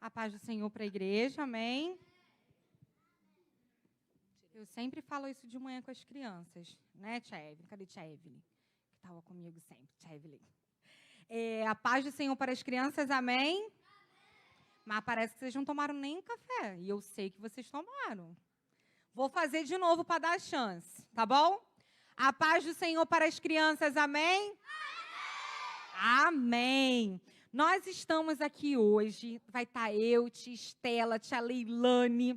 A paz do Senhor para a igreja, amém? Eu sempre falo isso de manhã com as crianças, né, Tia Evelyn? Cadê Tia Evelyn? Que estava comigo sempre, Tia Evelyn. A paz do Senhor para as crianças, amém? Mas parece que vocês não tomaram nem café, e eu sei que vocês tomaram. Vou fazer de novo para dar a chance, tá bom? A paz do Senhor para as crianças, amém? Amém! Nós estamos aqui hoje, vai estar eu, tia Estela, tia Leilane.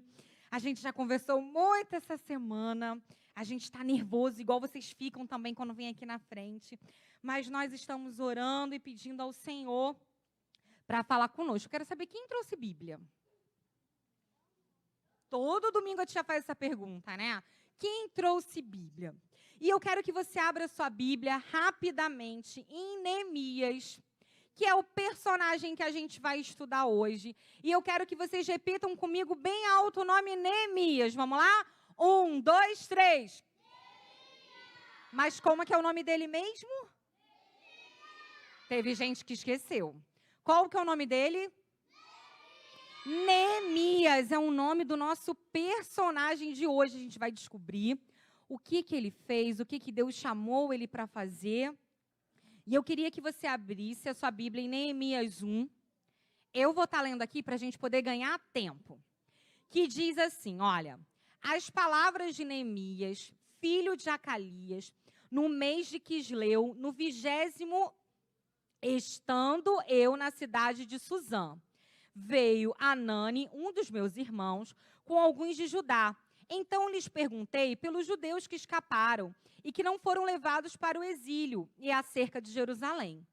A gente já conversou muito essa semana. A gente está nervoso, igual vocês ficam também quando vem aqui na frente. Mas nós estamos orando e pedindo ao Senhor para falar conosco. Eu quero saber quem trouxe Bíblia. Todo domingo a tia faz essa pergunta, né? Quem trouxe Bíblia? E eu quero que você abra sua Bíblia rapidamente em Neemias, que é o personagem que a gente vai estudar hoje. E eu quero que vocês repitam comigo bem alto o nome Neemias. Vamos lá? 1, 2, 3. Mas como é que é o nome dele mesmo? Teve gente que esqueceu. Qual que é o nome dele? Neemias é o nome do nosso personagem de hoje. A gente vai descobrir o que ele fez, o que Deus chamou ele para fazer. E eu queria que você abrisse a sua Bíblia em Neemias 1. Eu vou estar lendo aqui para a gente poder ganhar tempo. Que diz assim, olha, as palavras de Neemias, filho de Acalias, no mês de Quisleu, no 20º, estando eu na cidade de Suzã, veio Anani, um dos meus irmãos, com alguns de Judá. Então lhes perguntei pelos judeus que escaparam e que não foram levados para o exílio e acerca de Jerusalém.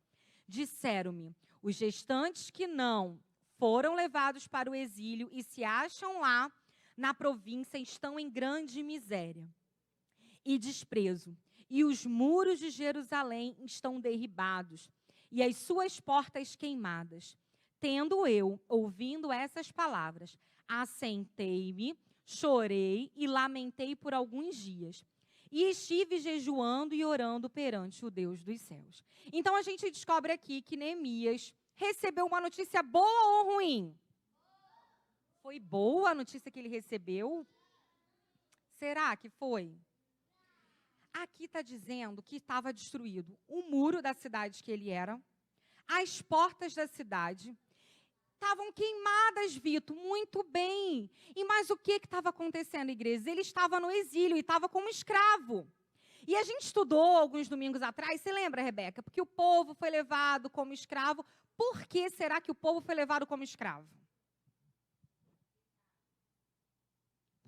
Disseram-me, os restantes que não foram levados para o exílio e se acham lá na província estão em grande miséria e desprezo. E os muros de Jerusalém estão derribados e as suas portas queimadas. Tendo eu, ouvindo essas palavras, assentei-me, chorei e lamentei por alguns dias. E estive jejuando e orando perante o Deus dos céus. Então a gente descobre aqui que Neemias recebeu uma notícia boa ou ruim? Foi boa a notícia que ele recebeu? Será que foi? Aqui está dizendo que estava destruído o muro da cidade que ele era, as portas da cidade estavam queimadas, Vitor, muito bem. E mais o que estava acontecendo, igreja? Ele estava no exílio e estava como escravo. E a gente estudou alguns domingos atrás, você lembra, Rebeca? Porque o povo foi levado como escravo. Por que será que o povo foi levado como escravo?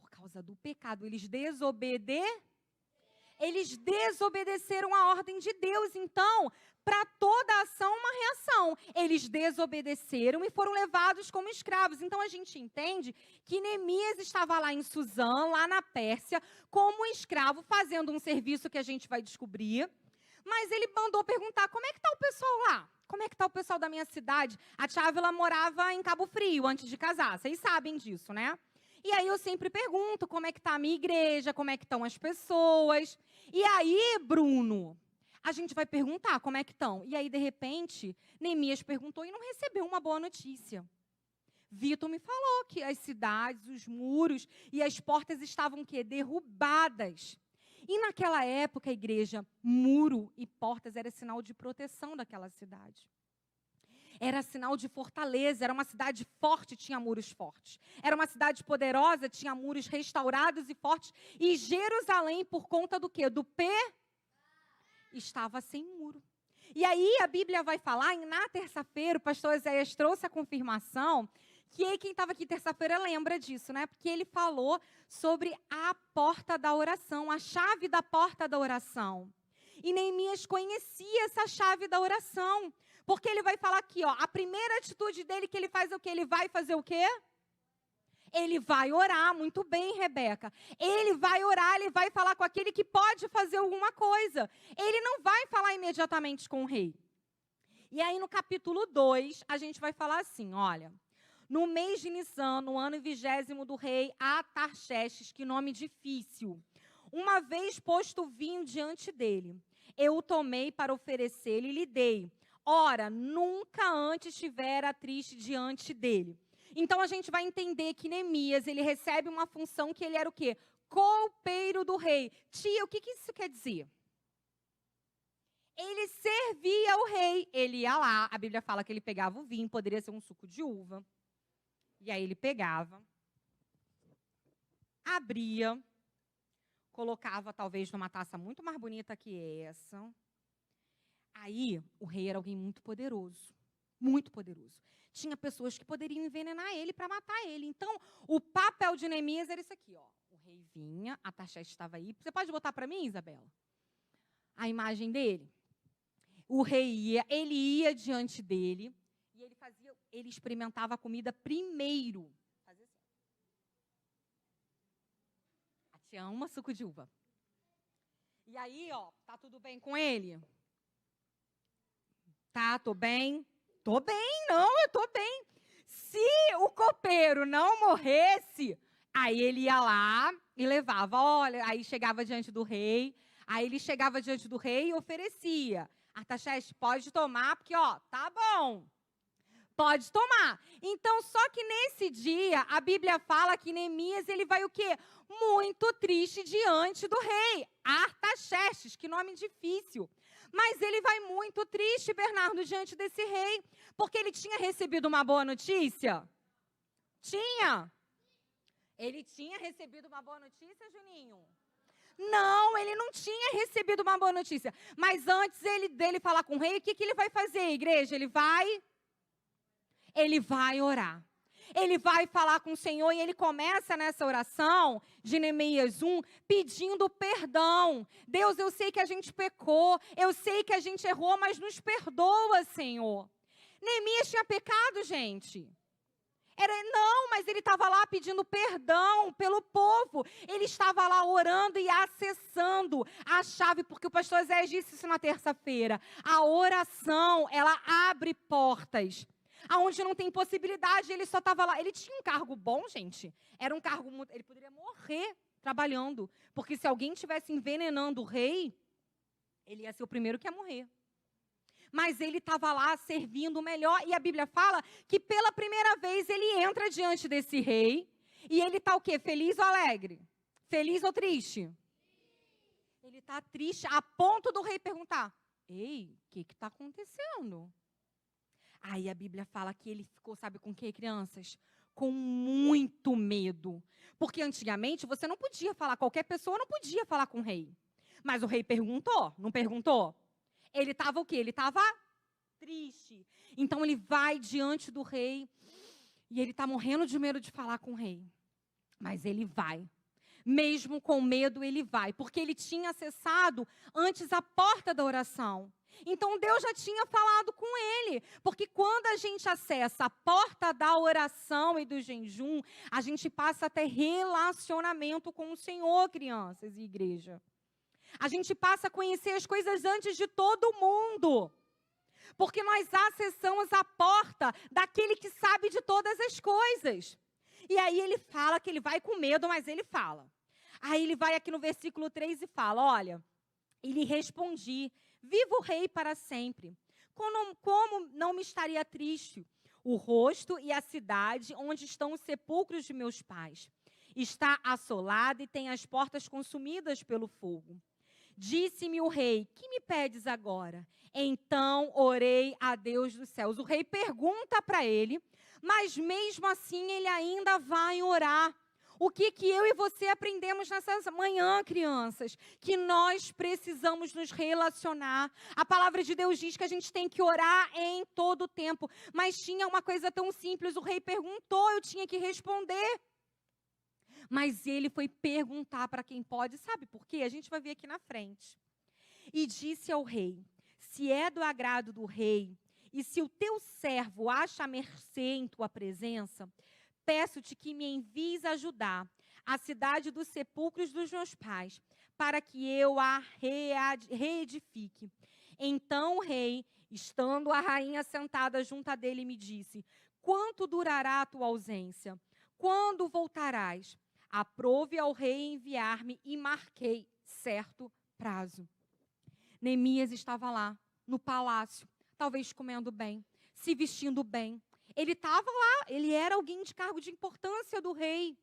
Por causa do pecado. Eles desobedeceram a ordem de Deus. Então, para toda ação, uma reação. Eles desobedeceram e foram levados como escravos. Então, a gente entende que Neemias estava lá em Suzã, lá na Pérsia, como escravo, fazendo um serviço que a gente vai descobrir. Mas ele mandou perguntar, como é que está o pessoal lá? Como é que está o pessoal da minha cidade? A tia Ávila morava em Cabo Frio antes de casar. Vocês sabem disso, né? E aí eu sempre pergunto como é que está a minha igreja, como é que estão as pessoas. E aí, Bruno, a gente vai perguntar como é que estão. E aí, de repente, Neemias perguntou e não recebeu uma boa notícia. Vitor me falou que as cidades, os muros e as portas estavam o quê? Derrubadas. E naquela época, a igreja, muro e portas era sinal de proteção daquela cidade. Era sinal de fortaleza, era uma cidade forte, tinha muros fortes. Era uma cidade poderosa, tinha muros restaurados e fortes. E Jerusalém, por conta do quê? Do estava sem muro. E aí a Bíblia vai falar, e na terça-feira, o pastor Ezequias trouxe a confirmação, que quem estava aqui terça-feira lembra disso, né? Porque ele falou sobre a porta da oração, a chave da porta da oração. E Neemias conhecia essa chave da oração. Porque ele vai falar aqui, ó, a primeira atitude dele que ele faz é o quê? Ele vai fazer o quê? Ele vai orar, muito bem, Rebeca. Ele vai orar, ele vai falar com aquele que pode fazer alguma coisa. Ele não vai falar imediatamente com o rei. E aí no capítulo 2, a gente vai falar assim, olha. No mês de Nissan, no ano 20º do rei Atarxerxes, que nome difícil. Uma vez posto o vinho diante dele, eu o tomei para oferecer-lhe e lhe dei. Ora, nunca antes estivera triste diante dele. Então a gente vai entender que Neemias, ele recebe uma função que ele era o quê? Copeiro do rei. Tia, o que isso quer dizer? Ele servia ao rei. Ele ia lá, a Bíblia fala que ele pegava o vinho, poderia ser um suco de uva. E aí ele pegava, abria, colocava talvez numa taça muito mais bonita que essa. Aí o rei era alguém muito poderoso. Muito poderoso. Tinha pessoas que poderiam envenenar ele para matar ele. Então, o papel de Neemias era isso aqui, ó. O rei vinha, Artaxerxes estava aí. Você pode botar para mim, Isabela? A imagem dele. O rei ia, ele ia diante dele e ele experimentava a comida primeiro. Fazia assim. A tia ama suco de uva. E aí, ó, tá tudo bem com ele? Tá, tô bem. Tô bem, não, eu tô bem. Se o copeiro não morresse, aí ele ia lá e levava, olha, aí chegava diante do rei, aí ele chegava diante do rei e oferecia. Artaxerxes, pode tomar, porque, ó, tá bom. Pode tomar. Então, só que nesse dia, a Bíblia fala que Neemias, ele vai o quê? Muito triste diante do rei. Artaxerxes, que nome difícil. Mas ele vai muito triste, Bernardo, diante desse rei, porque ele tinha recebido uma boa notícia. Tinha. Ele tinha recebido uma boa notícia, Juninho? Não, ele não tinha recebido uma boa notícia. Mas antes dele falar com o rei, o que ele vai fazer, igreja? Ele vai orar. Ele vai falar com o Senhor e ele começa nessa oração de Neemias 1 pedindo perdão. Deus, eu sei que a gente pecou, eu sei que a gente errou, mas nos perdoa, Senhor. Neemias tinha pecado, gente. Não, mas ele estava lá pedindo perdão pelo povo. Ele estava lá orando e acessando a chave, porque o pastor Zé disse isso na terça-feira. A oração, ela abre portas. Aonde não tem possibilidade, ele só estava lá. Ele tinha um cargo bom, gente. Era um cargo, ele poderia morrer trabalhando. Porque se alguém estivesse envenenando o rei, ele ia ser o primeiro que ia morrer. Mas ele estava lá servindo o melhor. E a Bíblia fala que pela primeira vez ele entra diante desse rei. E ele está o quê? Feliz ou alegre? Feliz ou triste? Ele está triste a ponto do rei perguntar: ei, o que está acontecendo? Aí a Bíblia fala que ele ficou, sabe com o que, crianças? Com muito medo. Porque antigamente você não podia falar, qualquer pessoa não podia falar com o rei. Mas o rei perguntou, não perguntou? Ele estava o quê? Ele estava triste. Então ele vai diante do rei e ele está morrendo de medo de falar com o rei. Mas ele vai. Mesmo com medo, ele vai. Porque ele tinha acessado antes a porta da oração. Então, Deus já tinha falado com ele. Porque quando a gente acessa a porta da oração e do jejum, a gente passa a ter relacionamento com o Senhor, crianças e igreja. A gente passa a conhecer as coisas antes de todo mundo. Porque nós acessamos a porta daquele que sabe de todas as coisas. E aí ele fala que ele vai com medo, mas ele fala. Aí ele vai aqui no versículo 3 e fala, olha, e lhe respondi, viva o rei para sempre. Como não me estaria triste o rosto e a cidade onde estão os sepulcros de meus pais? Está assolada e tem as portas consumidas pelo fogo. Disse-me o rei, que me pedes agora? Então orei a Deus dos céus. O rei pergunta para ele, mas mesmo assim ele ainda vai orar. O que eu e você aprendemos nessa manhã, crianças? Que nós precisamos nos relacionar. A palavra de Deus diz que a gente tem que orar em todo o tempo. Mas tinha uma coisa tão simples, o rei perguntou, eu tinha que responder. Mas ele foi perguntar para quem pode, sabe por quê? A gente vai ver aqui na frente. E disse ao rei, se é do agrado do rei, e se o teu servo acha mercê em tua presença, peço-te que me envies ajudar a cidade dos sepulcros dos meus pais, para que eu a reedifique. Então o rei, estando a rainha sentada junto a dele, me disse, quanto durará a tua ausência? Quando voltarás? Aprove ao rei enviar-me e marquei certo prazo. Neemias estava lá, no palácio, talvez comendo bem, se vestindo bem. Ele estava lá, ele era alguém de cargo de importância do rei.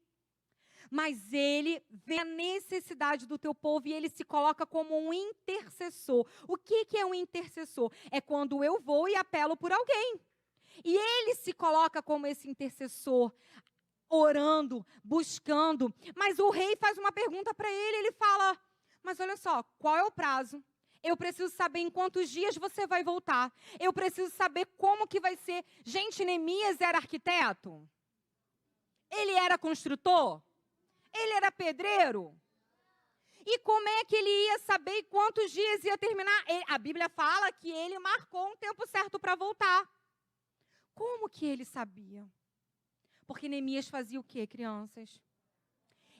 Mas ele vê a necessidade do teu povo e ele se coloca como um intercessor. O que é um intercessor? É quando eu vou e apelo por alguém. E ele se coloca como esse intercessor, orando, buscando. Mas o rei faz uma pergunta para ele, ele fala, mas olha só, qual é o prazo? Eu preciso saber em quantos dias você vai voltar. Eu preciso saber como que vai ser. Gente, Neemias era arquiteto? Ele era construtor? Ele era pedreiro? E como é que ele ia saber quantos dias ia terminar? A Bíblia fala que ele marcou um tempo certo para voltar. Como que ele sabia? Porque Neemias fazia o quê, crianças?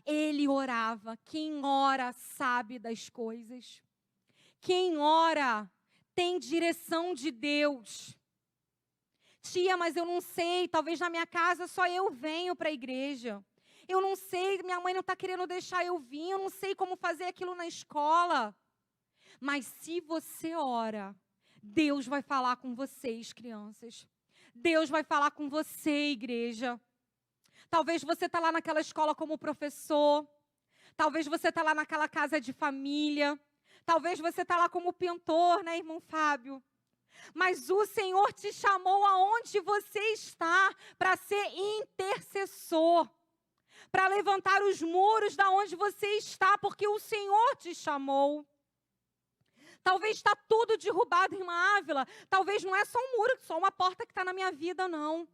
Ele orava. Quem ora sabe das coisas. Quem ora tem direção de Deus. Tia, mas eu não sei, talvez na minha casa só eu venho para a igreja. Eu não sei, minha mãe não está querendo deixar eu vir, eu não sei como fazer aquilo na escola. Mas se você ora, Deus vai falar com vocês, crianças. Deus vai falar com você, igreja. Talvez você está lá naquela escola como professor. Talvez você está lá naquela casa de família. Talvez você está lá como pintor, né, irmão Fábio? Mas o Senhor te chamou aonde você está para ser intercessor. Para levantar os muros da onde você está, porque o Senhor te chamou. Talvez está tudo derrubado, irmã Ávila. Talvez não é só um muro, só uma porta que está na minha vida, não.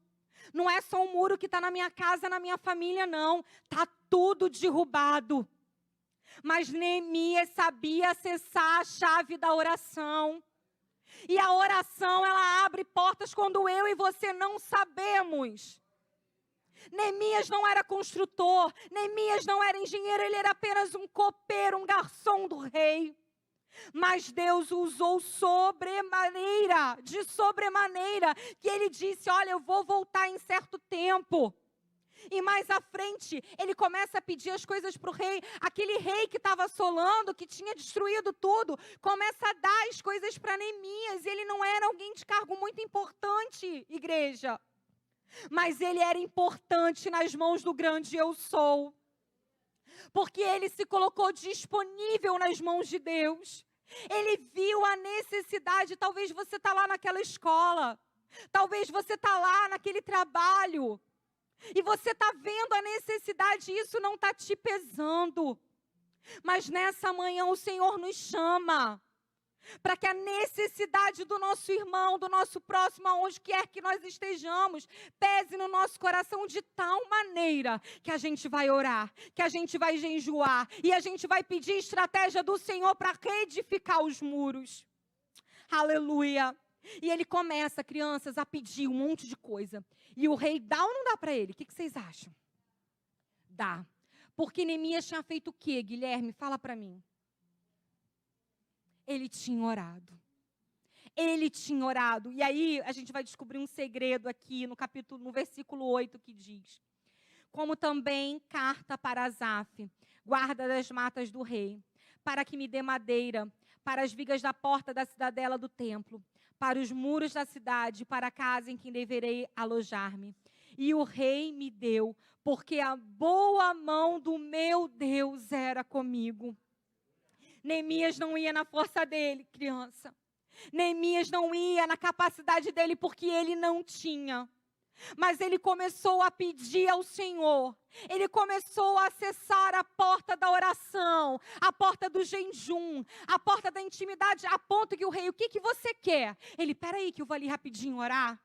Não é só um muro que está na minha casa, na minha família, não. Está tudo derrubado. Mas Neemias sabia acessar a chave da oração. E a oração, ela abre portas quando eu e você não sabemos. Neemias não era construtor, Neemias não era engenheiro, ele era apenas um copeiro, um garçom do rei. Mas Deus o usou de sobremaneira, que ele disse, olha, eu vou voltar em certo tempo. E mais à frente, ele começa a pedir as coisas para o rei. Aquele rei que estava assolando, que tinha destruído tudo, começa a dar as coisas para Neemias. Ele não era alguém de cargo muito importante, igreja. Mas ele era importante nas mãos do grande eu sou. Porque ele se colocou disponível nas mãos de Deus. Ele viu a necessidade. Talvez você está lá naquela escola. Talvez você está lá naquele trabalho. E você está vendo a necessidade. E isso não está te pesando. Mas nessa manhã o Senhor nos chama. Para que a necessidade do nosso irmão, do nosso próximo, aonde quer que nós estejamos, pese no nosso coração de tal maneira que a gente vai orar, que a gente vai jejuar e a gente vai pedir estratégia do Senhor para reedificar os muros. Aleluia! E ele começa, crianças, a pedir um monte de coisa. E o rei dá ou não dá para ele? O que vocês acham? Dá. Porque Neemias tinha feito o quê, Guilherme? Fala para mim. Ele tinha orado. Ele tinha orado. E aí, a gente vai descobrir um segredo aqui no versículo 8, que diz: como também carta para Asaf, guarda das matas do rei, para que me dê madeira, para as vigas da porta da cidadela do templo, para os muros da cidade, para a casa em que deverei alojar-me. E o rei me deu, porque a boa mão do meu Deus era comigo. Neemias não ia na força dele, criança. Neemias não ia na capacidade dele, porque ele não tinha. Mas ele começou a pedir ao Senhor. Ele começou a acessar a porta da oração, a porta do jejum, a porta da intimidade, a ponto que o rei, o que você quer? Ele, peraí que eu vou ali rapidinho orar.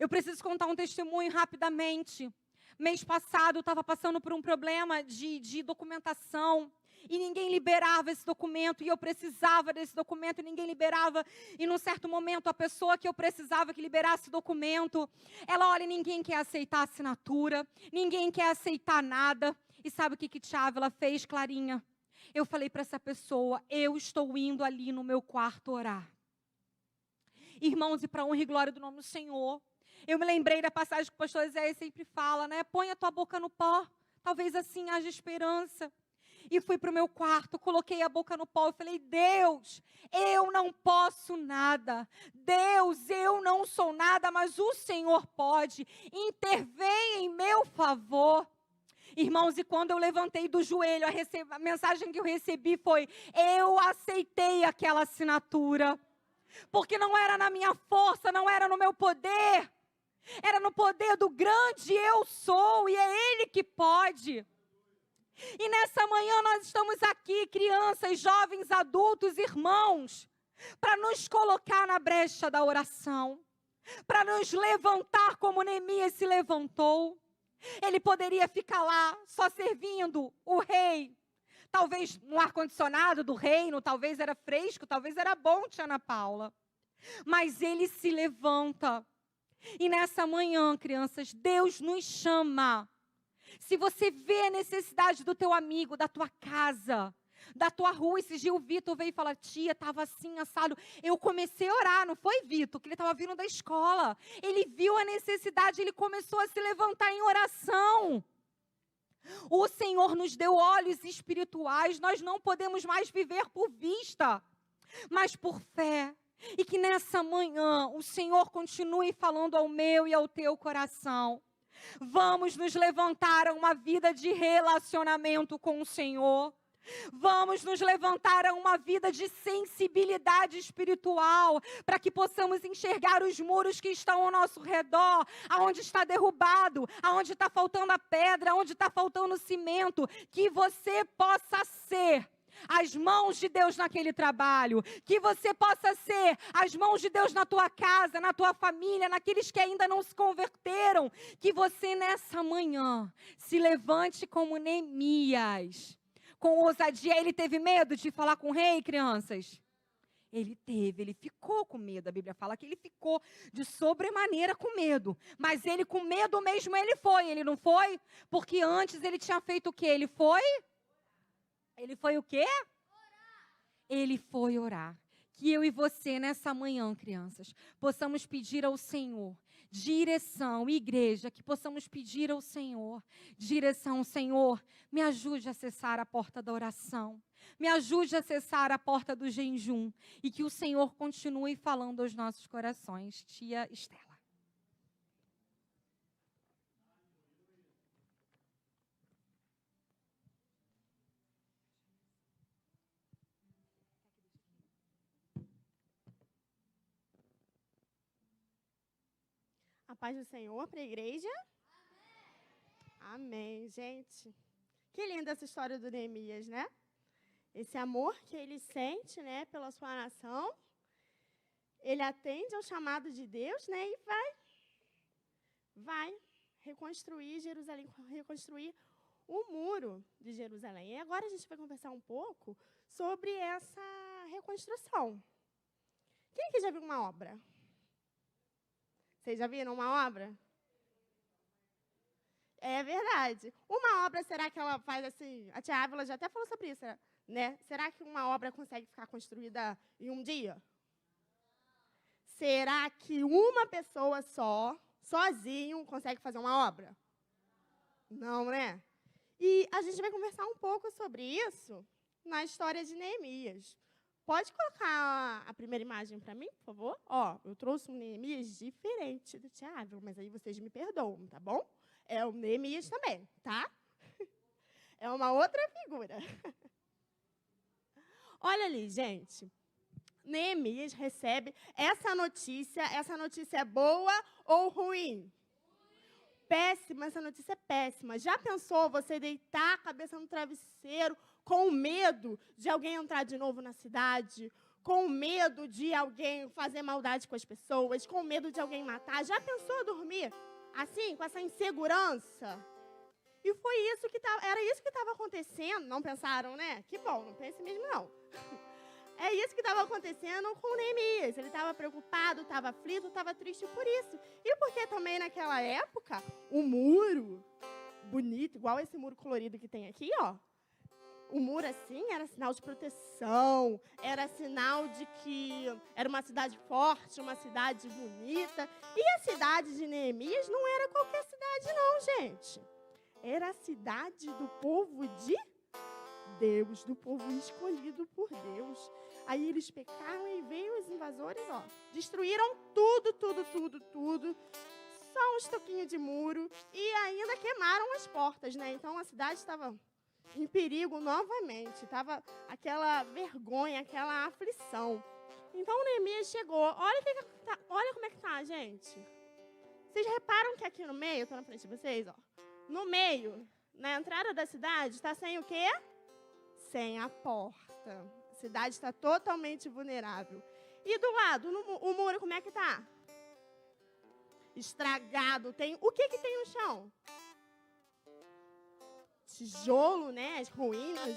Eu preciso contar um testemunho rapidamente. Mês passado eu estava passando por um problema de documentação. E ninguém liberava esse documento, e eu precisava desse documento, e ninguém liberava. E num certo momento, a pessoa que eu precisava que liberasse o documento, ela olha, ninguém quer aceitar a assinatura, ninguém quer aceitar nada. E sabe o que Tia Ávila fez, Clarinha? Eu falei para essa pessoa, eu estou indo ali no meu quarto orar. Irmãos, e para honra e glória do nome do Senhor, eu me lembrei da passagem que o pastor Zé sempre fala, né? Põe a tua boca no pó, talvez assim haja esperança. e fui para o meu quarto, coloquei a boca no pó e falei: Deus, eu não posso nada. Deus, eu não sou nada, mas o Senhor pode. Intervém em meu favor. Irmãos, e quando eu levantei do joelho, a mensagem que eu recebi foi: eu aceitei aquela assinatura. Porque não era na minha força, não era no meu poder. Era no poder do grande eu sou, e é Ele que pode. E nessa manhã nós estamos aqui, crianças, jovens, adultos, irmãos, para nos colocar na brecha da oração, para nos levantar como Neemias se levantou. Ele poderia ficar lá, só servindo o rei. Talvez no ar-condicionado do reino, talvez era fresco, talvez era bom, tia Ana Paula. Mas ele se levanta. E nessa manhã, crianças, Deus nos chama. Se você vê a necessidade do teu amigo, da tua casa, da tua rua, esse dia o Vitor veio e falou: tia, estava assim, assado. Eu comecei a orar, não foi, Vitor? Que ele estava vindo da escola. Ele viu a necessidade, ele começou a se levantar em oração. O Senhor nos deu olhos espirituais, nós não podemos mais viver por vista, mas por fé. E que nessa manhã o Senhor continue falando ao meu e ao teu coração. Vamos nos levantar a uma vida de relacionamento com o Senhor. Vamos nos levantar a uma vida de sensibilidade espiritual, para que possamos enxergar os muros que estão ao nosso redor, aonde está derrubado, aonde está faltando a pedra, aonde está faltando o cimento, que você possa ser as mãos de Deus naquele trabalho, que você possa ser as mãos de Deus na tua casa, na tua família, naqueles que ainda não se converteram, que você nessa manhã se levante como Neemias, com ousadia. Ele teve medo de falar com o rei, crianças? Ele ficou com medo. A Bíblia fala que ele ficou de sobremaneira com medo. Mas ele com medo mesmo ele não foi? Porque antes ele tinha feito o quê? Ele foi o quê? Orar. Ele foi orar. Que eu e você, nessa manhã, crianças, possamos pedir ao Senhor direção, igreja, que possamos pedir ao Senhor direção. Senhor, me ajude a acessar a porta da oração, me ajude a acessar a porta do jejum, e que o Senhor continue falando aos nossos corações. Tia Estela. A paz do Senhor para a igreja? Amém, gente. Que linda essa história do Neemias, né? Esse amor que ele sente, né, pela sua nação. Ele atende ao chamado de Deus, né, e vai reconstruir Jerusalém, reconstruir o muro de Jerusalém. E agora a gente vai conversar um pouco sobre essa reconstrução. Quem aqui já viu uma obra? Vocês já viram uma obra? É verdade. Uma obra, será que ela faz assim? A tia Ávila já até falou sobre isso, né? Será que uma obra consegue ficar construída em um dia? Será que uma pessoa sozinho, consegue fazer uma obra? Não, né? E a gente vai conversar um pouco sobre isso na história de Neemias. Pode colocar a primeira imagem para mim, por favor? Ó, eu trouxe um Neemias diferente do tia Ávila, mas aí vocês me perdoam, tá bom? É o Neemias também, tá? É uma outra figura. Olha ali, gente. Neemias recebe essa notícia é boa ou ruim? Péssima, essa notícia é péssima. Já pensou você deitar a cabeça no travesseiro com medo de alguém entrar de novo na cidade, com medo de alguém fazer maldade com as pessoas, com medo de alguém matar? Já pensou dormir assim, com essa insegurança? E foi isso que era isso que estava acontecendo. Não pensaram, né? Que bom, não pense mesmo não. É isso que estava acontecendo com Neemias. Ele estava preocupado, estava aflito, estava triste por isso. E porque também naquela época, o muro bonito, igual esse muro colorido que tem aqui, ó. O muro assim era sinal de proteção, era sinal de que era uma cidade forte, uma cidade bonita. E a cidade de Neemias não era qualquer cidade não, gente. Era a cidade do povo de Deus, do povo escolhido por Deus. Aí eles pecaram e veio os invasores, destruíram tudo. Só uns toquinhos de muro e ainda queimaram as portas, né? Então a cidade estava em perigo novamente, estava aquela vergonha, aquela aflição. Então Neemias chegou, olha como é que tá, gente. Vocês reparam que aqui no meio, estou na frente de vocês, no meio, na entrada da cidade, está sem o quê? Sem a porta. A cidade está totalmente vulnerável. E do lado, o muro, como é que está? Estragado. O que tem no chão? Tijolo, né? As ruínas,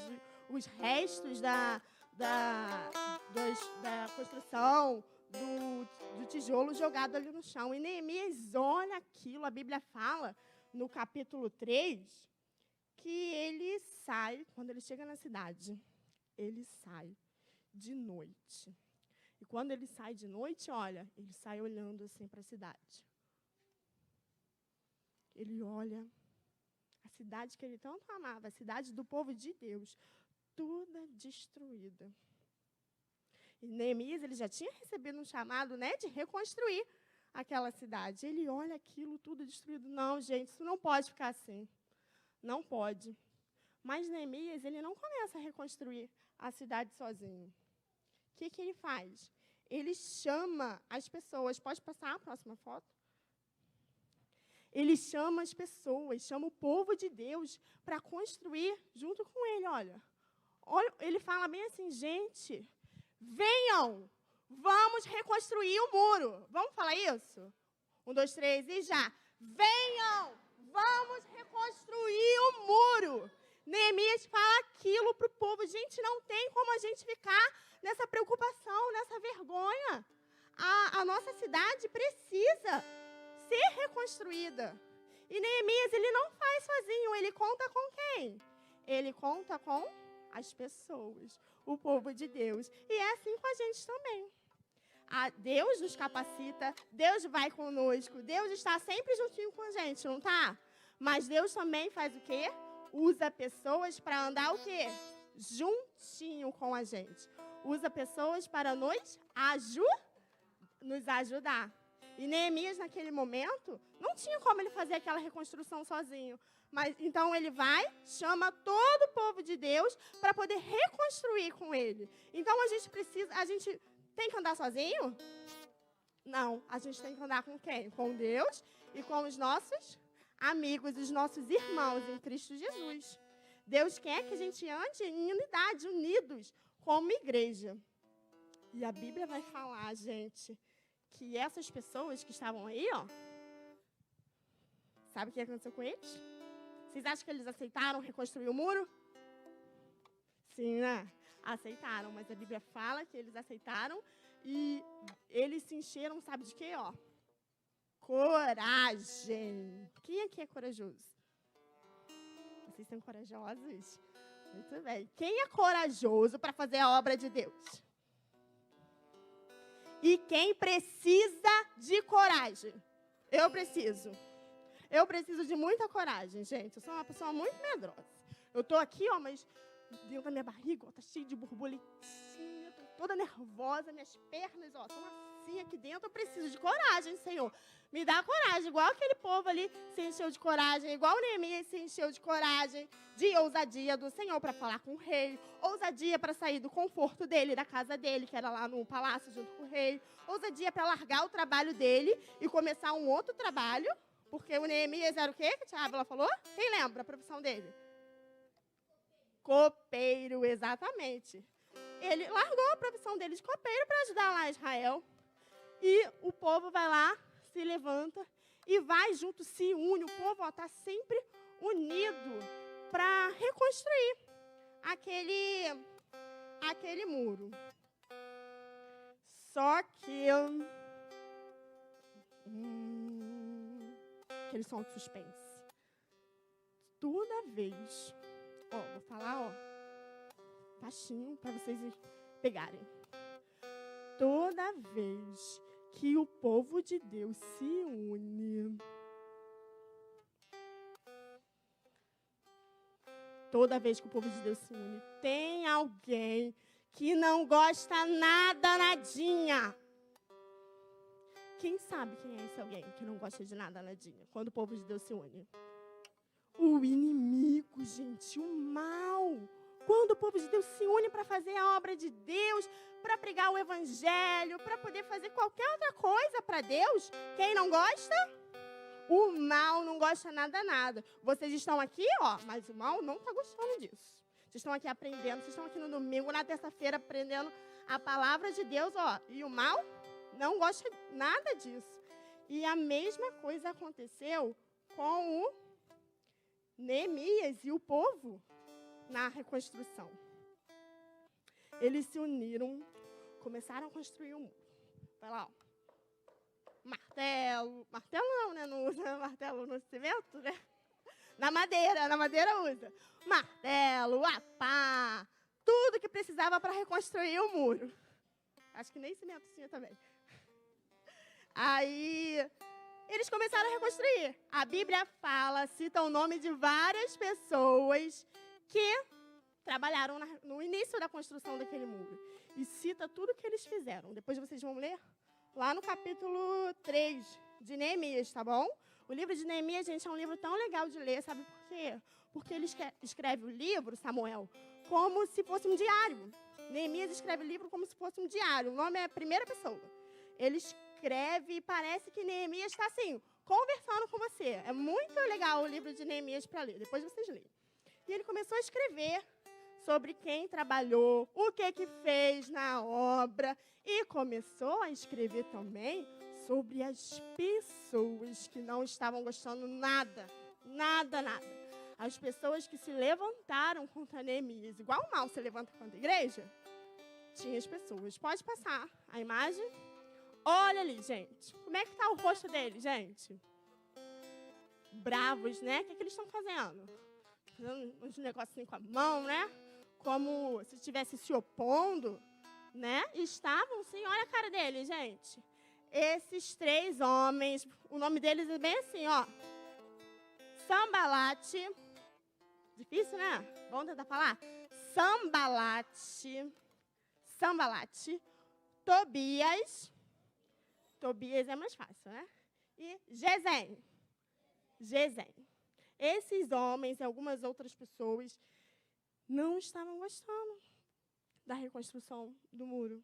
os restos da construção, do tijolo jogado ali no chão. E Neemias olha aquilo, a Bíblia fala, no capítulo 3, que ele sai, quando ele chega na cidade, ele sai de noite. E quando ele sai de noite, olha, ele sai olhando assim para a cidade. Ele olha a cidade que ele tanto amava, a cidade do povo de Deus, toda destruída. E Neemias, ele já tinha recebido um chamado, né, de reconstruir aquela cidade. Ele olha aquilo tudo destruído. Não, gente, isso não pode ficar assim. Não pode. Mas Neemias, ele não começa a reconstruir a cidade sozinho. O que ele faz? Ele chama as pessoas. Pode passar a próxima foto? Ele chama as pessoas, chama o povo de Deus para construir junto com ele. Olha, ele fala bem assim, gente, venham, vamos reconstruir o muro. Vamos falar isso? 1, 2, 3 e já. Venham, vamos reconstruir o muro. Neemias fala aquilo para o povo. Gente, não tem como a gente ficar nessa preocupação, nessa vergonha. A nossa cidade precisa ser reconstruída. E Neemias, ele não faz sozinho, ele conta com quem? Ele conta com as pessoas, o povo de Deus. E é assim com a gente também. Deus nos capacita, Deus vai conosco, Deus está sempre juntinho com a gente, não está? Mas Deus também faz o quê? Usa pessoas para andar o quê? Juntinho com a gente. Usa pessoas para nos ajudar. E Neemias, naquele momento, não tinha como ele fazer aquela reconstrução sozinho. Mas então ele vai, chama todo o povo de Deus para poder reconstruir com ele. Então a gente tem que andar sozinho? Não, a gente tem que andar com quem? Com Deus e com os nossos amigos, os nossos irmãos em Cristo Jesus. Deus quer que a gente ande em unidade, unidos, como igreja. E a Bíblia vai falar, gente, que essas pessoas que estavam aí, sabe o que aconteceu com eles? Vocês acham que eles aceitaram reconstruir o muro? Sim, né? Aceitaram, mas a Bíblia fala que eles aceitaram e eles se encheram, sabe de quê? Coragem. Quem aqui é corajoso? Vocês são corajosos? Muito bem. Quem é corajoso para fazer a obra de Deus? E quem precisa de coragem? Eu preciso. Eu preciso de muita coragem, gente. Eu sou uma pessoa muito medrosa. Eu estou aqui, mas dentro da minha barriga, está cheio de borboletinha, estou toda nervosa, minhas pernas, estão assim aqui dentro. Eu preciso de coragem, Senhor. Me dá coragem, igual aquele povo ali se encheu de coragem, igual o Neemias se encheu de coragem, de ousadia do Senhor para falar com o rei, ousadia para sair do conforto dele, da casa dele, que era lá no palácio junto com o rei, ousadia para largar o trabalho dele e começar um outro trabalho, porque o Neemias era o quê que a tia Ávila falou? Quem lembra a profissão dele? Copeiro, exatamente. Ele largou a profissão dele de copeiro para ajudar lá Israel. E o povo vai lá, se levanta e vai junto, se une. O povo está sempre unido para reconstruir aquele muro. Só que aquele som de suspense. Toda vez, vou falar, baixinho para vocês pegarem. Toda vez que o povo de Deus se une, Toda vez que o povo de Deus se une, tem alguém que não gosta nada, nadinha. Quem sabe quem é esse alguém que não gosta de nada, nadinha, quando o povo de Deus se une? O inimigo, gente, o mal. Quando o povo de Deus se une para fazer a obra de Deus, para pregar o evangelho, para poder fazer qualquer outra coisa para Deus, quem não gosta? O mal não gosta nada. Vocês estão aqui, ó, mas o mal não está gostando disso. Vocês estão aqui aprendendo, vocês estão aqui no domingo, na terça-feira, aprendendo a palavra de Deus, ó. E o mal não gosta nada disso. E a mesma coisa aconteceu com o Neemias e o povo na reconstrução. Eles se uniram, começaram a construir um muro. Vai lá, ó. Martelo não, né? Não usa martelo no cimento, né? Na madeira usa. Martelo, a pá, tudo que precisava para reconstruir o muro. Acho que nem cimento tinha também. Aí, eles começaram a reconstruir. A Bíblia cita o nome de várias pessoas que trabalharam no início da construção daquele muro. E cita tudo que eles fizeram. Depois vocês vão ler lá no capítulo 3 de Neemias, tá bom? O livro de Neemias, gente, é um livro tão legal de ler, sabe por quê? Porque ele escreve o livro, Samuel, como se fosse um diário. Neemias escreve o livro como se fosse um diário. O nome é primeira pessoa. Ele escreve e parece que Neemias está assim, conversando com você. É muito legal o livro de Neemias para ler. Depois vocês leem. E ele começou a escrever sobre quem trabalhou, o que fez na obra. E começou a escrever também sobre as pessoas que não estavam gostando nada. As pessoas que se levantaram contra Neemias. Igual o mal se levanta contra a igreja, tinha as pessoas. Pode passar a imagem. Olha ali, gente. Como é que está o rosto deles, gente? Bravos, né? O que eles estão fazendo? Fazendo uns negocinhos com a mão, né? Como se estivesse se opondo, né? Estavam, sim. Olha a cara deles, gente. Esses 3 homens, o nome deles é bem assim, ó. Sambalate. Difícil, né? Vamos tentar falar? Sambalate. Tobias. Tobias é mais fácil, né? E Gesem. Esses homens e algumas outras pessoas não estavam gostando da reconstrução do muro.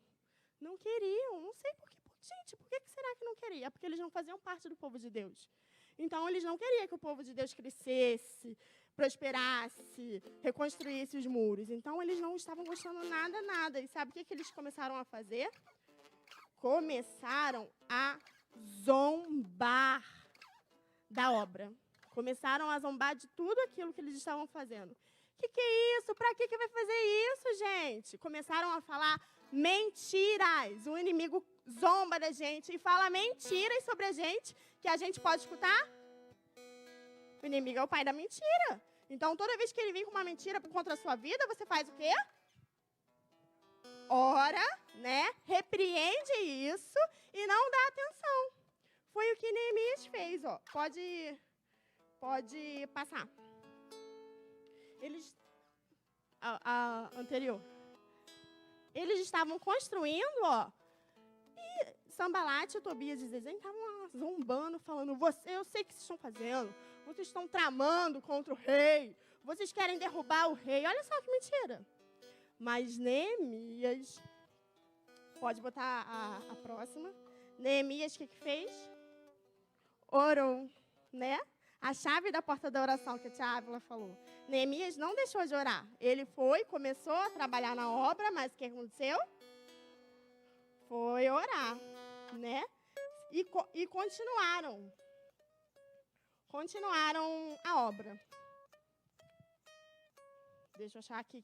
Não queriam, não sei por quê. Gente, por que será que não queria? Porque eles não faziam parte do povo de Deus. Então, eles não queriam que o povo de Deus crescesse, prosperasse, reconstruísse os muros. Então, eles não estavam gostando nada. E sabe o que eles começaram a fazer? Começaram a zombar da obra. Começaram a zombar de tudo aquilo que eles estavam fazendo. O que é isso? Para que vai fazer isso, gente? Começaram a falar mentiras. O inimigo zomba da gente e fala mentiras sobre a gente que a gente pode escutar. O inimigo é o pai da mentira. Então, toda vez que ele vem com uma mentira contra a sua vida, você faz o quê? Ora, né? Repreende isso e não dá atenção. Foi o que Neemias fez, ó. Pode passar. Anterior. Eles estavam construindo, ó. E Sambalate, Tobias e Gesem estavam zombando, falando, eu sei o que vocês estão fazendo. Vocês estão tramando contra o rei. Vocês querem derrubar o rei. Olha só que mentira. Mas Neemias, pode botar a próxima. Neemias, o que fez? Orou, né? A chave da porta da oração que a tia Ávila falou. Neemias não deixou de orar. Ele começou a trabalhar na obra, mas o que aconteceu? Foi orar, né? E continuaram. Continuaram a obra. Deixa eu achar aqui.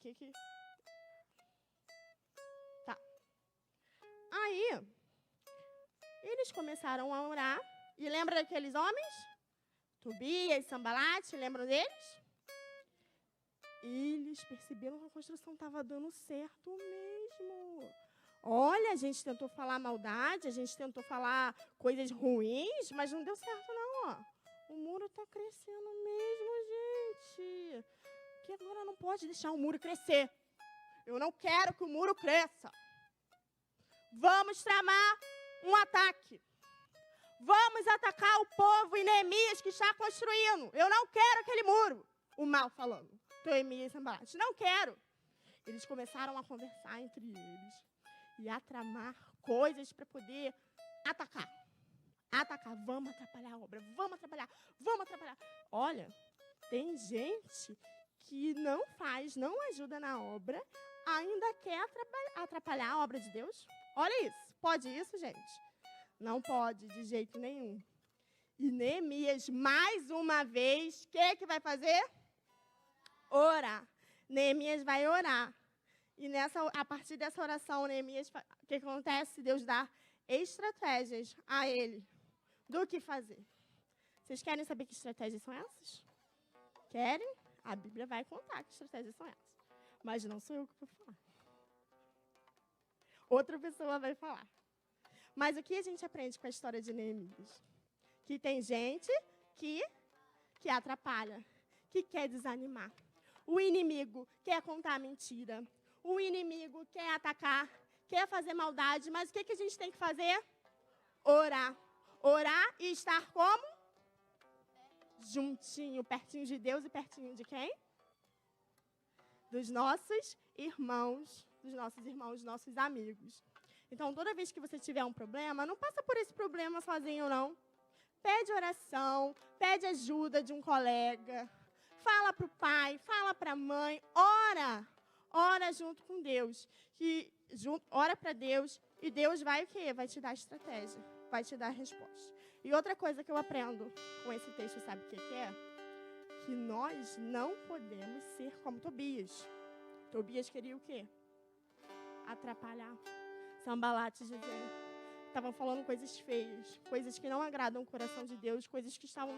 Tá. Aí, eles começaram a orar. E lembra daqueles homens? Tobias, Sambalate, lembram deles? Eles perceberam que a construção estava dando certo mesmo. Olha, a gente tentou falar maldade, a gente tentou falar coisas ruins, mas não deu certo não, ó. O muro está crescendo mesmo, gente. porque agora não pode deixar o muro crescer. Eu não quero que o muro cresça. Vamos tramar um ataque. Vamos atacar o povo e Neemias que está construindo. Eu não quero aquele muro. O mal falando. Neemias e Sanbalate. Não quero. Eles começaram a conversar entre eles e a tramar coisas para poder atacar. Atacar. Vamos atrapalhar a obra. Vamos atrapalhar. Vamos atrapalhar. Olha, tem gente que não faz, não ajuda na obra, ainda quer atrapalhar a obra de Deus. Olha isso. Pode isso, gente? Não pode, de jeito nenhum. E Neemias, mais uma vez, o que vai fazer? Orar. Neemias vai orar. E a partir dessa oração, Neemias, o que acontece? Deus dá estratégias a ele do que fazer. Vocês querem saber que estratégias são essas? Querem? A Bíblia vai contar que estratégias são essas. Mas não sou eu que vou falar. Outra pessoa vai falar. Mas o que a gente aprende com a história de Neemias? Que tem gente que atrapalha, que quer desanimar. O inimigo quer contar mentira. O inimigo quer atacar, quer fazer maldade. Mas o que a gente tem que fazer? Orar. Orar e estar como? Juntinho, pertinho de Deus e pertinho de quem? Dos nossos irmãos, dos nossos amigos. Então, toda vez que você tiver um problema, não passa por esse problema sozinho, não. Pede oração, pede ajuda de um colega. Fala para o pai, fala para a mãe. Ora junto com Deus. Ora para Deus e Deus vai o quê? Vai te dar estratégia, vai te dar resposta. E outra coisa que eu aprendo com esse texto, sabe o que é? Que nós não podemos ser como Tobias. Tobias queria o quê? Atrapalhar. Sanbalate dizendo, estavam falando coisas feias, coisas que não agradam o coração de Deus, coisas que estavam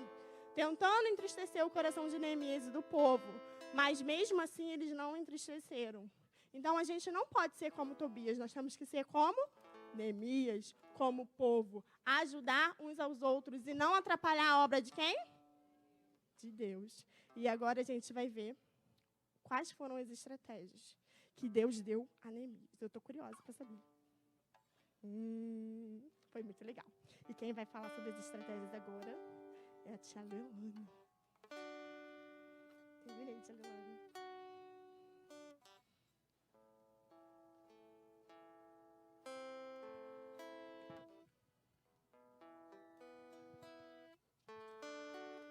tentando entristecer o coração de Neemias e do povo, mas mesmo assim eles não entristeceram. Então a gente não pode ser como Tobias, nós temos que ser como Neemias, como povo, ajudar uns aos outros e não atrapalhar a obra de quem? De Deus. E agora a gente vai ver quais foram as estratégias que Deus deu a Neemias. Eu estou curiosa para saber. Foi muito legal. E quem vai falar sobre as estratégias agora é a tia Leone. Terminei, tia Leone.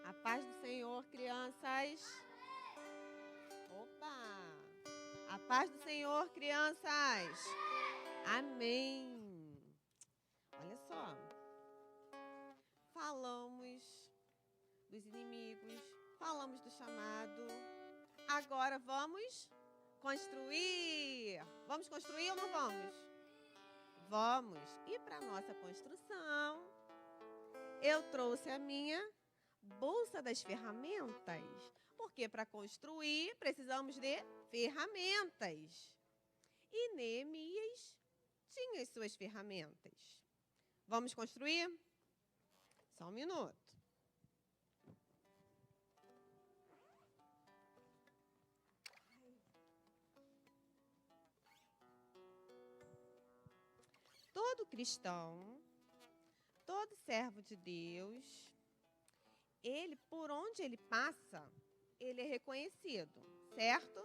A paz do Senhor, crianças. Opa! A paz do Senhor, crianças. Amém. Olha só. Falamos dos inimigos, falamos do chamado. Agora vamos construir. Vamos construir ou não vamos? Vamos. E para a nossa construção, eu trouxe a minha bolsa das ferramentas. Porque para construir precisamos de ferramentas. E Neemias tinha as suas ferramentas. Vamos construir? Só um minuto. Todo cristão, todo servo de Deus, ele, por onde ele passa, ele é reconhecido, certo?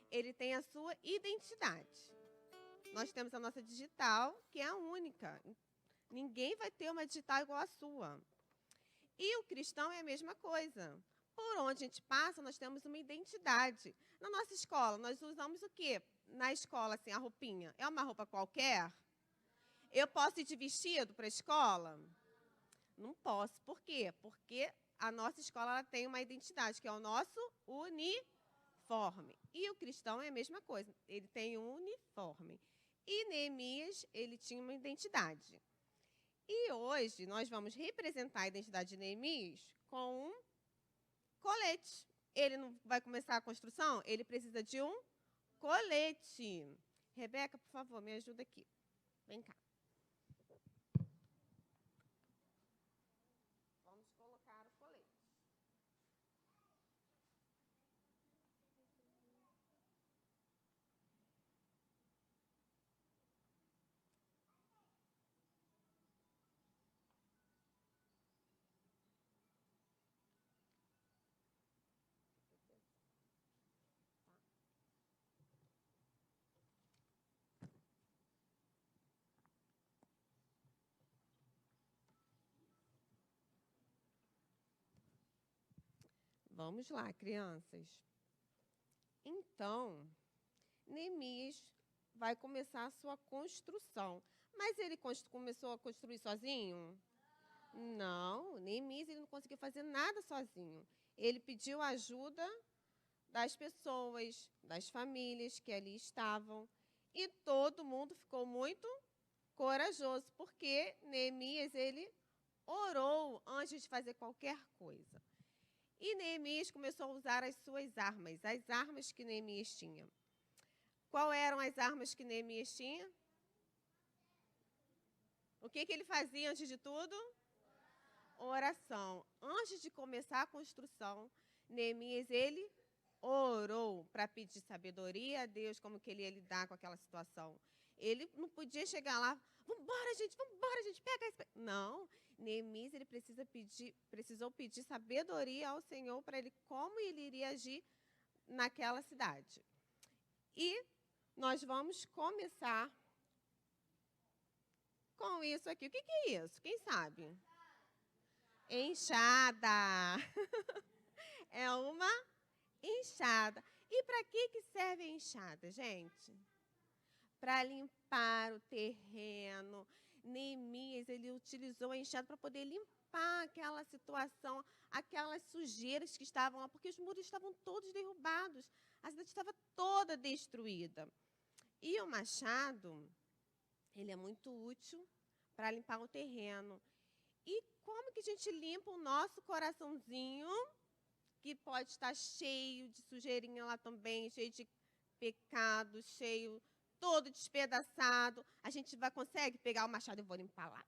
Ele tem a sua identidade. Nós temos a nossa digital, que é a única. Ninguém vai ter uma digital igual a sua. E o cristão é a mesma coisa. Por onde a gente passa, nós temos uma identidade. Na nossa escola, nós usamos o quê? Na escola, assim, a roupinha. É uma roupa qualquer? Eu posso ir de vestido para a escola? Não posso. Por quê? Porque a nossa escola ela tem uma identidade, que é o nosso uniforme. E o cristão é a mesma coisa. Ele tem um uniforme. E Neemias, ele tinha uma identidade. E hoje nós vamos representar a identidade de Neemias com um colete. Ele não vai começar a construção? Ele precisa de um colete. Rebeca, por favor, me ajuda aqui. Vem cá. Vamos colocar o colete. Vamos lá, crianças. Então, Neemias vai começar a sua construção. Mas ele começou a construir sozinho? Não, Neemias ele não conseguiu fazer nada sozinho. Ele pediu ajuda das pessoas, das famílias que ali estavam. E todo mundo ficou muito corajoso, porque Neemias ele orou antes de fazer qualquer coisa. E Neemias começou a usar as suas armas, as armas que Neemias tinha. Qual eram as armas que Neemias tinha? O que ele fazia antes de tudo? Oração. Antes de começar a construção, Neemias, ele orou para pedir sabedoria a Deus, como que ele ia lidar com aquela situação. Ele não podia chegar lá, vamos embora, gente, pega isso. Não, Neemias, ele precisou pedir sabedoria ao Senhor para ele, como ele iria agir naquela cidade. E nós vamos começar com isso aqui. O que é isso? Quem sabe? Enxada. É uma enxada. E para que serve a enxada, gente? Para limpar o terreno. Neemias, ele utilizou a enxada para poder limpar aquela situação, aquelas sujeiras que estavam lá, porque os muros estavam todos derrubados. A cidade estava toda destruída. E o machado, ele é muito útil para limpar o terreno. E como que a gente limpa o nosso coraçãozinho, que pode estar cheio de sujeirinha lá também, cheio de pecado, cheio, todo despedaçado. A gente consegue pegar o machado e vou limpar lá.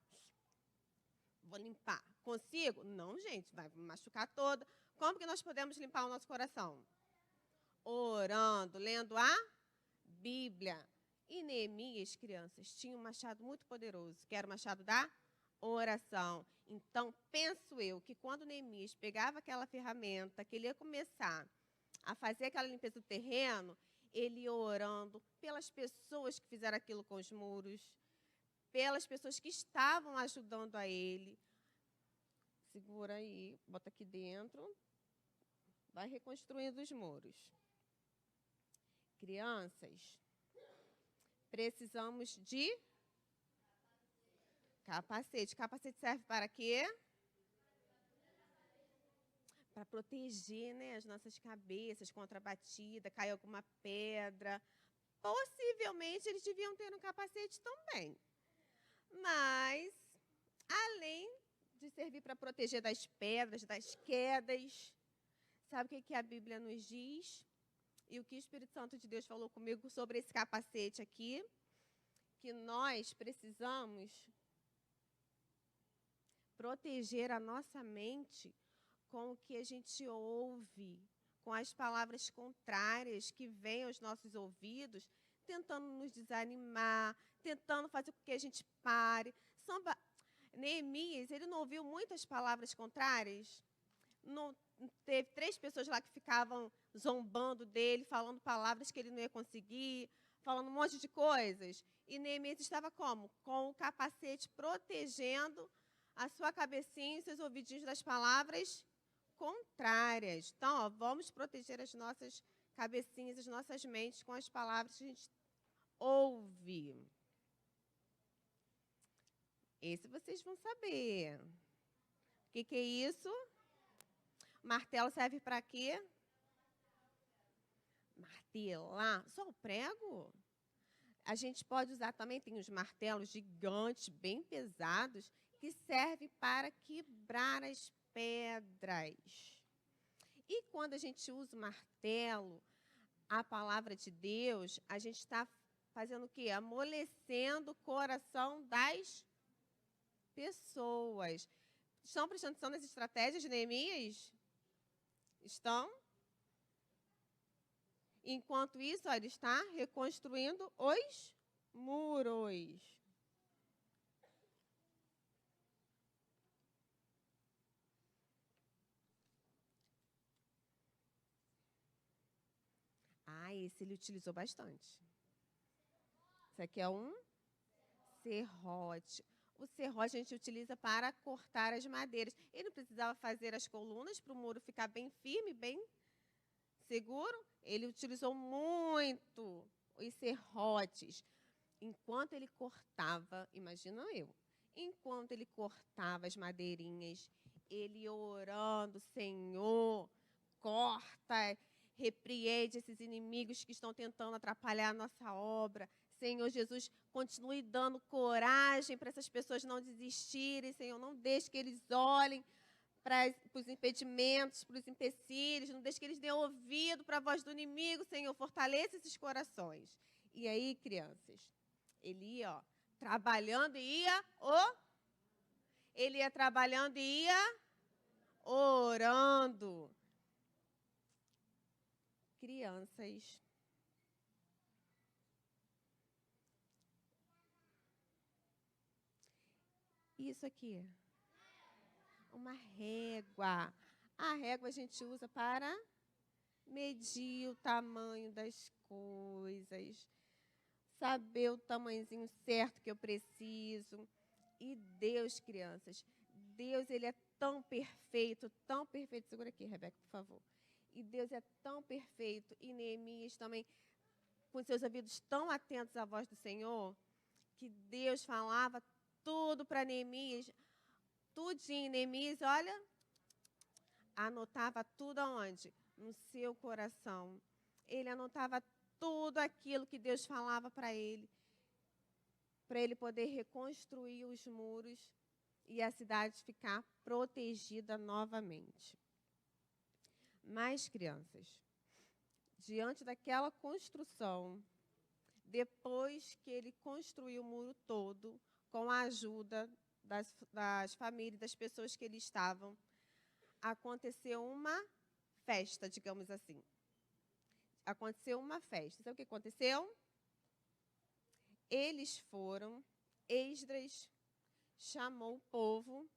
Vou limpar. Consigo? Não, gente, vai me machucar toda. Como que nós podemos limpar o nosso coração? Orando, lendo a Bíblia. E Neemias, crianças, tinha um machado muito poderoso, que era o machado da oração. Então, penso eu que quando Neemias pegava aquela ferramenta, que ele ia começar a fazer aquela limpeza do terreno, ele ia orando pelas pessoas que fizeram aquilo com os muros, pelas pessoas que estavam ajudando a ele. Segura aí, bota aqui dentro. Vai reconstruindo os muros. Crianças, precisamos de capacete. Capacete serve para quê? Para proteger, né, as nossas cabeças contra a batida, cair alguma pedra. Possivelmente eles deviam ter um capacete também. Mas, além de servir para proteger das pedras, das quedas, sabe o que a Bíblia nos diz? E o que o Espírito Santo de Deus falou comigo sobre esse capacete aqui? Que nós precisamos proteger a nossa mente com o que a gente ouve, com as palavras contrárias que vêm aos nossos ouvidos, tentando nos desanimar, tentando fazer com que a gente pare. Neemias, ele não ouviu muitas palavras contrárias? Não, teve 3 pessoas lá que ficavam zombando dele, falando palavras que ele não ia conseguir, falando um monte de coisas. E Neemias estava como? Com o capacete protegendo a sua cabecinha e seus ouvidinhos das palavras contrárias. Então, vamos proteger as nossas cabecinhas, as nossas mentes com as palavras que a gente ouve. Esse vocês vão saber. O que é isso? Martelo serve para quê? Martelar. Só o prego? A gente pode usar também, tem os martelos gigantes, bem pesados, que servem para quebrar as pedras. E quando a gente usa o martelo, a palavra de Deus, a gente está fazendo o quê? Amolecendo o coração das pessoas. Estão prestando atenção nas estratégias de Neemias? Estão? Enquanto isso, ele está reconstruindo os muros. Esse ele utilizou bastante. Isso aqui é um serrote. O serrote a gente utiliza para cortar as madeiras. Ele não precisava fazer as colunas para o muro ficar bem firme, bem seguro. Ele utilizou muito os serrotes. Enquanto ele cortava, imagina eu, enquanto ele cortava as madeirinhas, ele orando, Senhor, corta, repreende esses inimigos que estão tentando atrapalhar a nossa obra. Senhor Jesus, continue dando coragem para essas pessoas não desistirem. Senhor, não deixe que eles olhem para os impedimentos, para os empecilhos, não deixe que eles dêem ouvido para a voz do inimigo. Senhor, fortaleça esses corações. E aí, crianças, ele ia, ó, trabalhando e ia, ele ia trabalhando e ia orando. Crianças, isso aqui, uma régua. A régua a gente usa para medir o tamanho das coisas, saber o tamanhozinho certo que eu preciso. E Deus, crianças, Deus, ele é tão perfeito, tão perfeito. Segura aqui, Rebeca, por favor. E Deus é tão perfeito. E Neemias também, com seus ouvidos tão atentos à voz do Senhor, que Deus falava tudo para Neemias, tudinho. Neemias, olha, anotava tudo aonde? No seu coração. Ele anotava tudo aquilo que Deus falava para ele poder reconstruir os muros e a cidade ficar protegida novamente. Mas, crianças, diante daquela construção, depois que ele construiu o muro todo, com a ajuda das famílias, das pessoas que ali estavam, aconteceu uma festa, digamos assim. Aconteceu uma festa. Sabe o que aconteceu? Eles foram, Esdras chamou o povo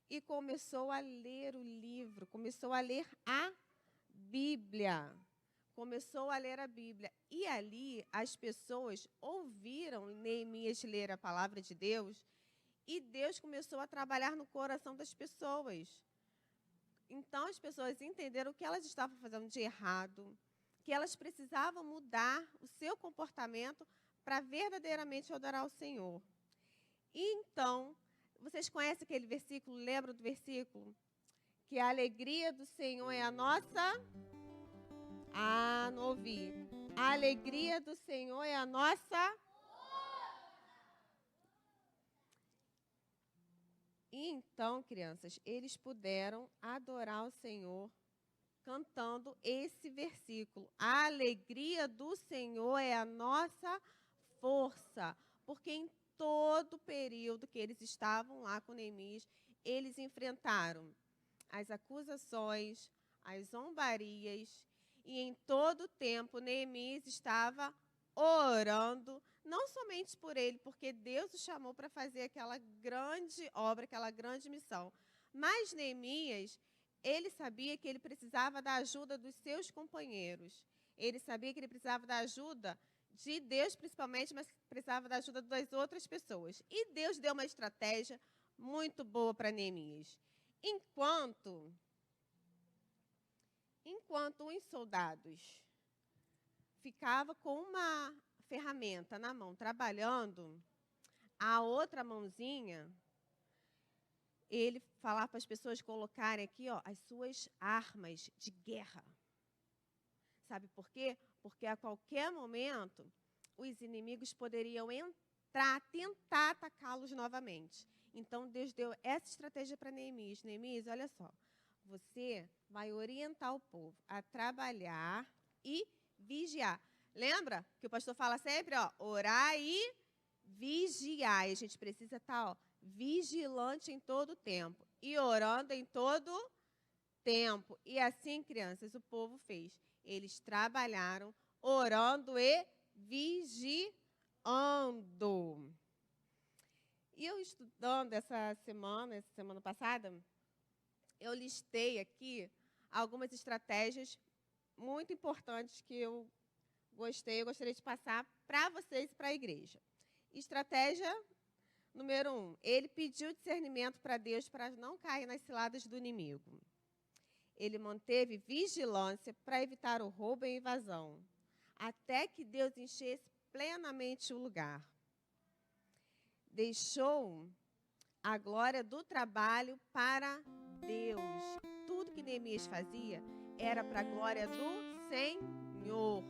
e começou a ler o livro, começou a ler a Bíblia. Começou a ler a Bíblia. E ali as pessoas ouviram Neemias ler a palavra de Deus e Deus começou a trabalhar no coração das pessoas. Então as pessoas entenderam o que elas estavam fazendo de errado, que elas precisavam mudar o seu comportamento para verdadeiramente adorar o Senhor. E então, vocês conhecem aquele versículo, lembram do versículo? Que a alegria do Senhor é a nossa... não ouvi. A alegria do Senhor é a nossa... E então, crianças, eles puderam adorar o Senhor cantando esse versículo. A alegria do Senhor é a nossa força. Porque em todo o período que eles estavam lá com Neemias, eles enfrentaram as acusações, as zombarias, e em todo o tempo Neemias estava orando, não somente por ele, porque Deus o chamou para fazer aquela grande obra, aquela grande missão, mas Neemias, ele sabia que ele precisava da ajuda dos seus companheiros, ele sabia que ele precisava da ajuda de Deus principalmente, mas precisava da ajuda das outras pessoas. E Deus deu uma estratégia muito boa para Neemias. Enquanto os soldados ficavam com uma ferramenta na mão, trabalhando, a outra mãozinha, ele falava para as pessoas colocarem aqui, ó, as suas armas de guerra. Sabe por quê? Porque a qualquer momento os inimigos poderiam entrar, tentar atacá-los novamente. Então Deus deu essa estratégia para Neemias. Neemias, olha só, você vai orientar o povo a trabalhar e vigiar. Lembra que o pastor fala sempre, ó, orar e vigiar. E a gente precisa estar, ó, vigilante em todo o tempo e orando em todo tempo. E assim, crianças, o povo fez. Eles trabalharam orando e vigiando. E eu estudando essa semana passada, eu listei aqui algumas estratégias muito importantes que eu gostaria de passar para vocês e para a igreja. Estratégia Número 1, ele pediu discernimento para Deus para não cair nas ciladas do inimigo. Ele manteve vigilância para evitar o roubo e a invasão, até que Deus enchesse plenamente o lugar. Deixou a glória do trabalho para Deus. Tudo que Neemias fazia era para a glória do Senhor,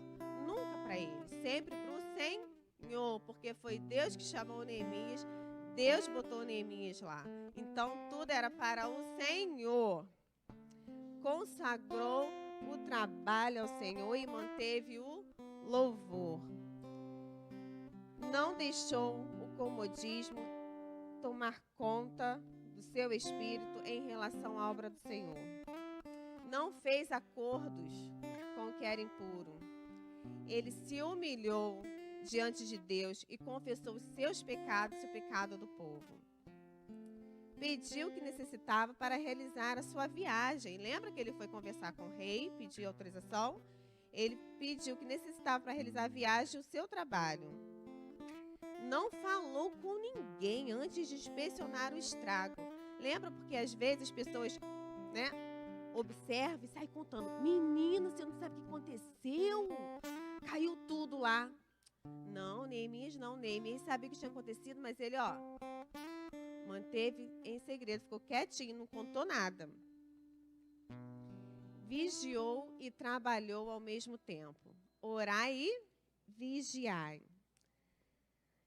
nunca para ele, sempre para o Senhor, porque foi Deus que chamou Neemias, Deus botou Neemias lá. Então, tudo era para o Senhor. Consagrou o trabalho ao Senhor e manteve o louvor. Não deixou o comodismo tomar conta do seu espírito em relação à obra do Senhor. Não fez acordos com o que era impuro. Ele se humilhou diante de Deus e confessou os seus pecados e o pecado do povo. Pediu o que necessitava para realizar a sua viagem. Lembra que ele foi conversar com o rei, pediu autorização? Ele pediu o que necessitava para realizar a viagem e o seu trabalho. Não falou com ninguém antes de inspecionar o estrago. Lembra? Porque às vezes as pessoas, observam e saem contando. Menina, você não sabe o que aconteceu? Caiu tudo lá. Não, Neemias não. Neemias sabia o que tinha acontecido, mas ele, manteve em segredo, ficou quietinho, não contou nada. Vigiou e trabalhou ao mesmo tempo. Orai e vigiai.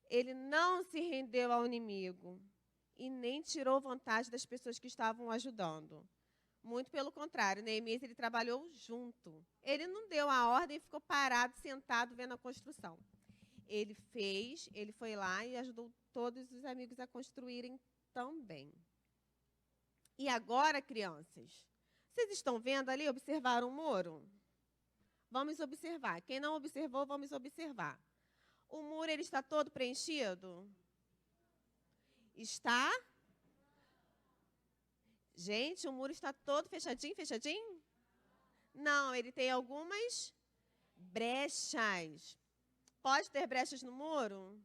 Ele não se rendeu ao inimigo e nem tirou vantagem das pessoas que estavam o ajudando. Muito pelo contrário, Neemias ele trabalhou junto. Ele não deu a ordem e ficou parado, sentado, vendo a construção. Ele foi lá e ajudou todos os amigos a construírem também. E agora, crianças, vocês estão vendo ali, observaram o muro? Vamos observar. Quem não observou, vamos observar. O muro ele está todo preenchido? Está? Gente, o muro está todo fechadinho, fechadinho? Não, ele tem algumas brechas. Pode ter brechas no muro?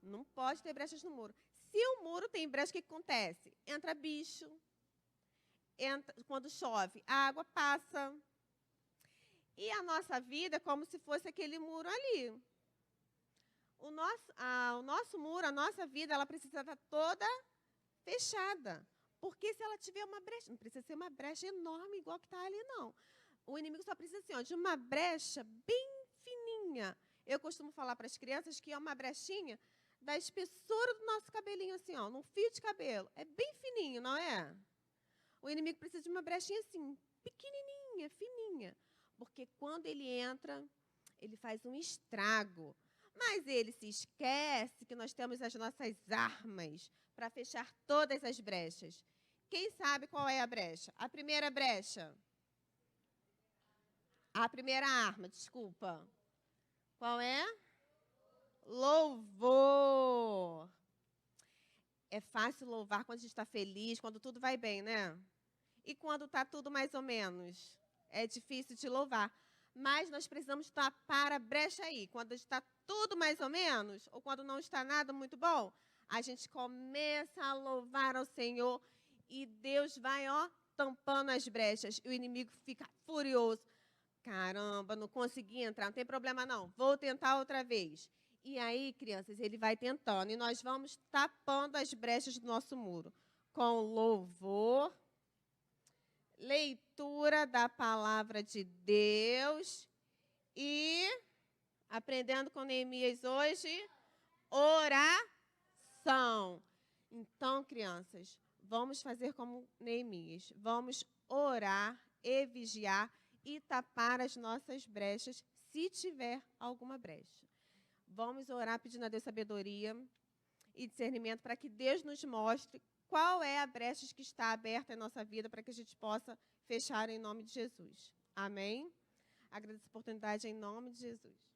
Não pode ter brechas no muro. Se o muro tem brecha, o que acontece? Entra bicho. Quando chove, a água passa. E a nossa vida é como se fosse aquele muro ali. O nosso muro, a nossa vida, ela precisa estar toda fechada. Porque se ela tiver uma brecha, não precisa ser uma brecha enorme igual que está ali, não. O inimigo só precisa assim, de uma brecha bem fininha. Eu costumo falar para as crianças que é uma brechinha da espessura do nosso cabelinho, assim, num fio de cabelo. É bem fininho, não é? O inimigo precisa de uma brechinha assim, pequenininha, fininha. Porque quando ele entra, ele faz um estrago. Mas ele se esquece que nós temos as nossas armas para fechar todas as brechas. Quem sabe qual é a brecha? A primeira brecha. A primeira arma, desculpa. Qual é? Louvor. É fácil louvar quando a gente está feliz, quando tudo vai bem, né? E quando está tudo mais ou menos? É difícil de louvar. Mas nós precisamos tapar a brecha aí. Quando está tudo mais ou menos, ou quando não está nada muito bom, a gente começa a louvar ao Senhor e Deus vai, tampando as brechas. E o inimigo fica furioso. Caramba, não consegui entrar, não tem problema não. Vou tentar outra vez. E aí, crianças, ele vai tentando. E nós vamos tapando as brechas do nosso muro. Com louvor, leitura da palavra de Deus e, aprendendo com Neemias hoje, oração. Então, crianças, vamos fazer como Neemias. Vamos orar e vigiar e tapar as nossas brechas, se tiver alguma brecha. Vamos orar pedindo a Deus sabedoria e discernimento para que Deus nos mostre qual é a brecha que está aberta em nossa vida para que a gente possa fechar em nome de Jesus. Amém? Agradeço a oportunidade em nome de Jesus.